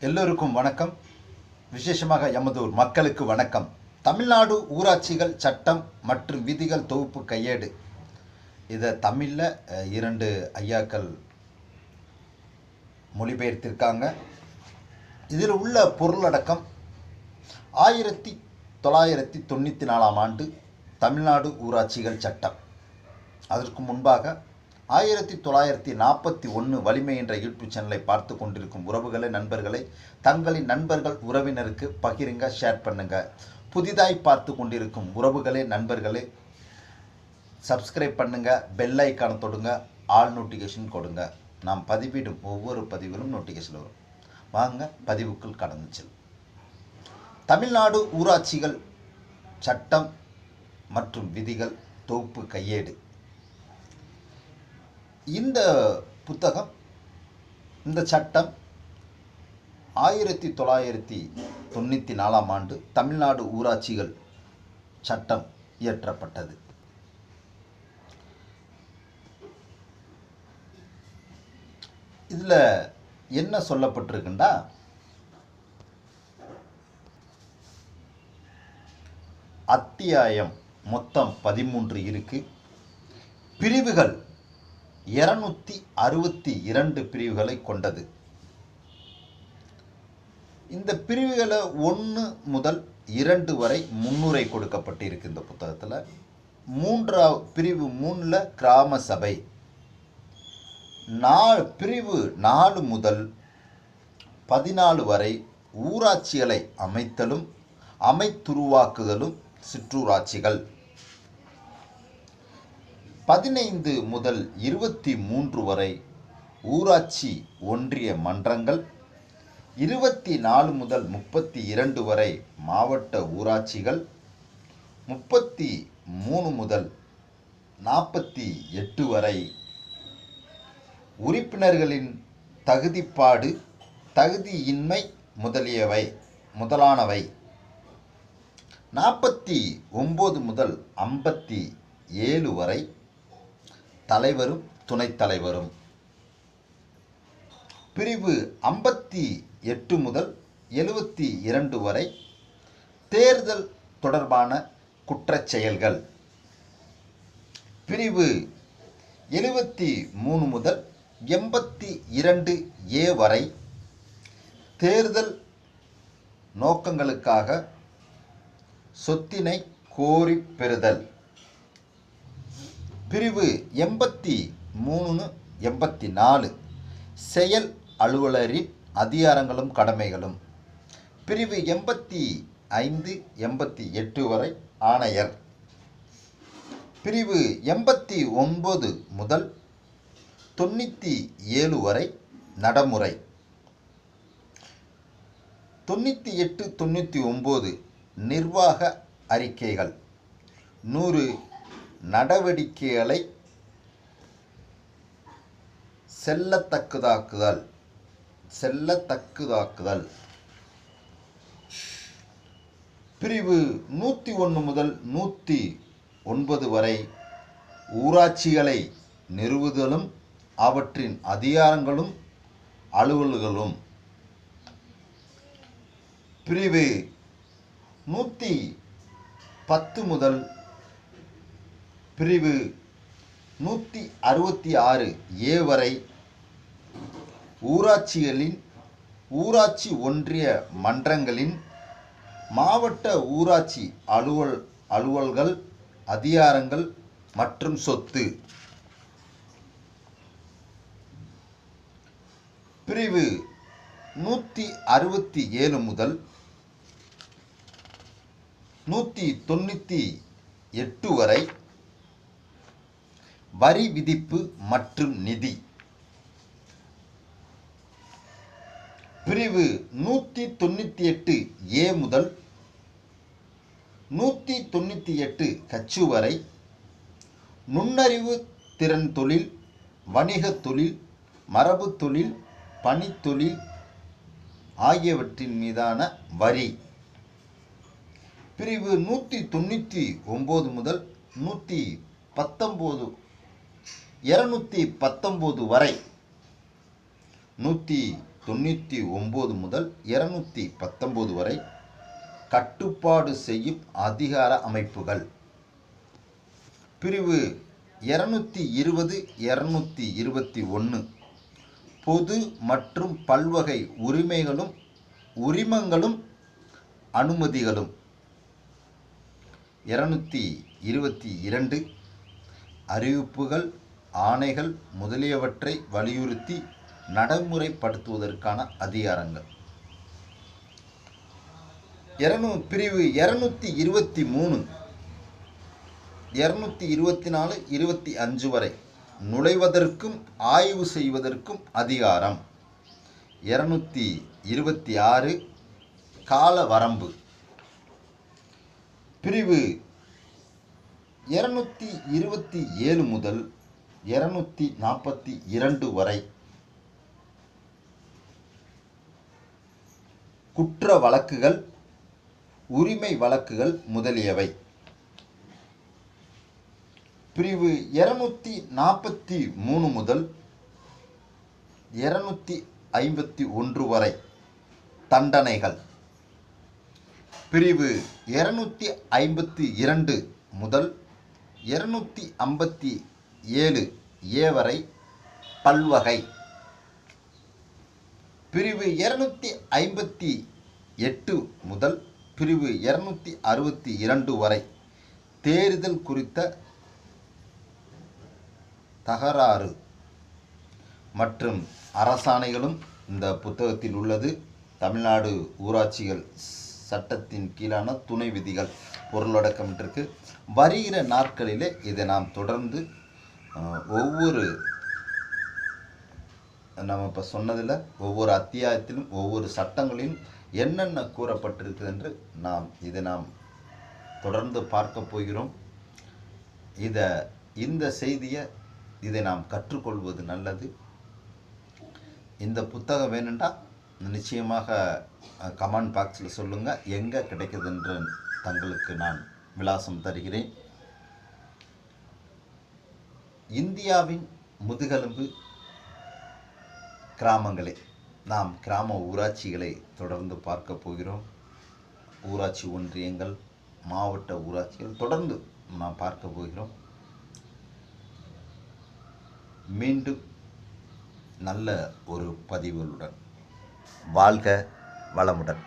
எல்லோருக்கும் வணக்கம். விசேஷமாக எமதூர் மக்களுக்கு வணக்கம். தமிழ்நாடு ஊராட்சிகள் சட்டம் மற்றும் விதிகள் தொகுப்பு கையேடு, இதை தமிழில் 2 ஐயாக்கள் மொழிபெயர்த்திருக்காங்க. இதில் உள்ள பொருளடக்கம் 1994 ஆண்டு தமிழ்நாடு ஊராட்சிகள் சட்டம். அதற்கு முன்பாக 1941 வலிமை என்ற யூடியூப் சேனலை பார்த்து கொண்டிருக்கும் உறவுகளே, நண்பர்களை தங்களின் நண்பர்கள் உறவினருக்கு பகிருங்க, ஷேர் பண்ணுங்க. புதிதாய் பார்த்து கொண்டிருக்கும் உறவுகளே, நண்பர்களே சப்ஸ்கிரைப் பண்ணுங்க, பெல் ஐக்கான தொடுங்க, ஆல் நோட்டிஃபிகேஷன் கொடுங்க. நாம் பதிவிடும் ஒவ்வொரு பதிவிலும் நோட்டிஃபிகேஷன் வரும். வாங்க பதிவுக்குள் கடந்து செல்லும். தமிழ்நாடு ஊராட்சிகள் சட்டம் மற்றும் விதிகள் தொகுப்பு கையேடு. இந்த புத்தகம், இந்த சட்டம் 1994 ஆண்டு தமிழ்நாடு ஊராட்சிகள் சட்டம் இயற்றப்பட்டது. இதில் என்ன சொல்லப்பட்டிருக்குன்னா, அத்தியாயம் மொத்தம் 13 இருக்கு. பிரிவுகள் 262 பிரிவுகளை கொண்டது. இந்த பிரிவுகளை 1 முதல் 2 வரை முன்னுரை கொடுக்கப்பட்டிருக்கு. இந்த புத்தகத்தில் பிரிவு 3ல் கிராம சபை, பிரிவு 4 முதல் 14 வரை ஊராட்சிகளை அமைத்தலும் அமைத்துருவாக்குதலும் சிற்றூராட்சிகள், 15 முதல் 23 வரை ஊராட்சி ஒன்றிய மன்றங்கள், 24 முதல் 32 வரை மாவட்ட ஊராட்சிகள், 33 முதல் 48 வரை உறுப்பினர்களின் தகுதிப்பாடு, தகுதியின்மை முதலானவை, 49 முதல் 57 வரை தலைவரும் துணைத் தலைவரும், பிரிவு 58 முதல் 72 வரை தேர்தல் தொடர்பான குற்றச் செயல்கள், பிரிவு 73 முதல் 82A வரை தேர்தல் நோக்கங்களுக்காக சொத்தினை கோரி பெறுதல், பிரிவு 83 84 செயல் அலுவலரின் அதிகாரங்களும் கடமைகளும், பிரிவு 85 88 வரை ஆணையர், பிரிவு 89 முதல் 97 வரை நடைமுறை, 98 99 நிர்வாக அறிக்கைகள், 100 நடவடிக்கைகளை செல்லத்தக்குதாக்குதல், பிரிவு 101 முதல் 109 வரை ஊராட்சிகளை நிறுவுதலும் அவற்றின் அதிகாரங்களும் அலுவல்களும், பிரிவு 110 முதல் பிரிவு 166A வரை ஊராட்சி ஒன்றிய மன்றங்களின் மாவட்ட ஊராட்சி அலுவல்கள் அதிகாரங்கள் மற்றும் சொத்து, பிரிவு 167 முதல் 198 வரை வரி விதிப்பு மற்றும் நிதி, பிரிவு 198A முதல் 198 கச்சு வரை நுண்ணறிவு திறன் தொழில், வணிக தொழில், மரபு தொழில், பணித்தொழில் ஆகியவற்றின் மீதான வரி, பிரிவு 199 முதல் 219 வரை 99 முதல் 219 வரை கட்டுப்பாடு செய்யும் அதிகார அமைப்புகள். பிரிவு 220, 221 பொது மற்றும் பல்வகை உரிமைகளும் உரிமங்களும் அனுமதிகளும். 222 அறிவிப்புகள், ஆணைகள் முதலியவற்றை வலியுறுத்தி நடைமுறைப்படுத்துவதற்கான அதிகாரங்கள். பிரிவு 223, 224, 25 வரை நுழைவதற்கும் ஆய்வு செய்வதற்கும் அதிகாரம். 226 கால வரம்பு. பிரிவு 227 முதல் 242 வரை குற்ற வழக்குகள், உரிமை வழக்குகள் முதலியவை. பிரிவு 243 முதல் 251 வரை தண்டனைகள். பிரிவு 252 முதல் 257 வரை பல்வகை. பிரிவு 258 முதல் பிரிவு 262 வரை தேர்தல் குறித்த தகராறு மற்றும் அரசாணைகளும் இந்த புத்தகத்தில் உள்ளது. தமிழ்நாடு ஊராட்சிகள் சட்டத்தின் கீழான துணை விதிகள் பொருளடக்கம் இருக்கு. வருகிற நாட்களிலே இதை நாம் தொடர்ந்து ஒவ்வொரு நம்ம இப்போ சொன்னதில் ஒவ்வொரு அத்தியாயத்திலும் ஒவ்வொரு சட்டங்களிலும் என்னென்ன கூறப்பட்டிருக்குது என்று இதை நாம் தொடர்ந்து பார்க்க போகிறோம். இந்த செய்தியை இதை நாம் கற்றுக்கொள்வது நல்லது. இந்த புத்தகம் வேணுண்டா நிச்சயமாக கமெண்ட் பாக்ஸில் சொல்லுங்கள், எங்கே கிடைக்குதுன்று தங்களுக்கு நான் விலாசம் தருகிறேன். இந்தியாவின் முதுகெலும்பு கிராமங்களே. நாம் கிராம ஊராட்சிகளை தொடர்ந்து பார்க்க போகிறோம். ஊராட்சி ஒன்றியங்கள், மாவட்ட ஊராட்சிகள் தொடர்ந்து நாம் பார்க்க போகிறோம். மீண்டும் நல்ல ஒரு பதிவுகளுடன் வாழ்க வளமுடன்.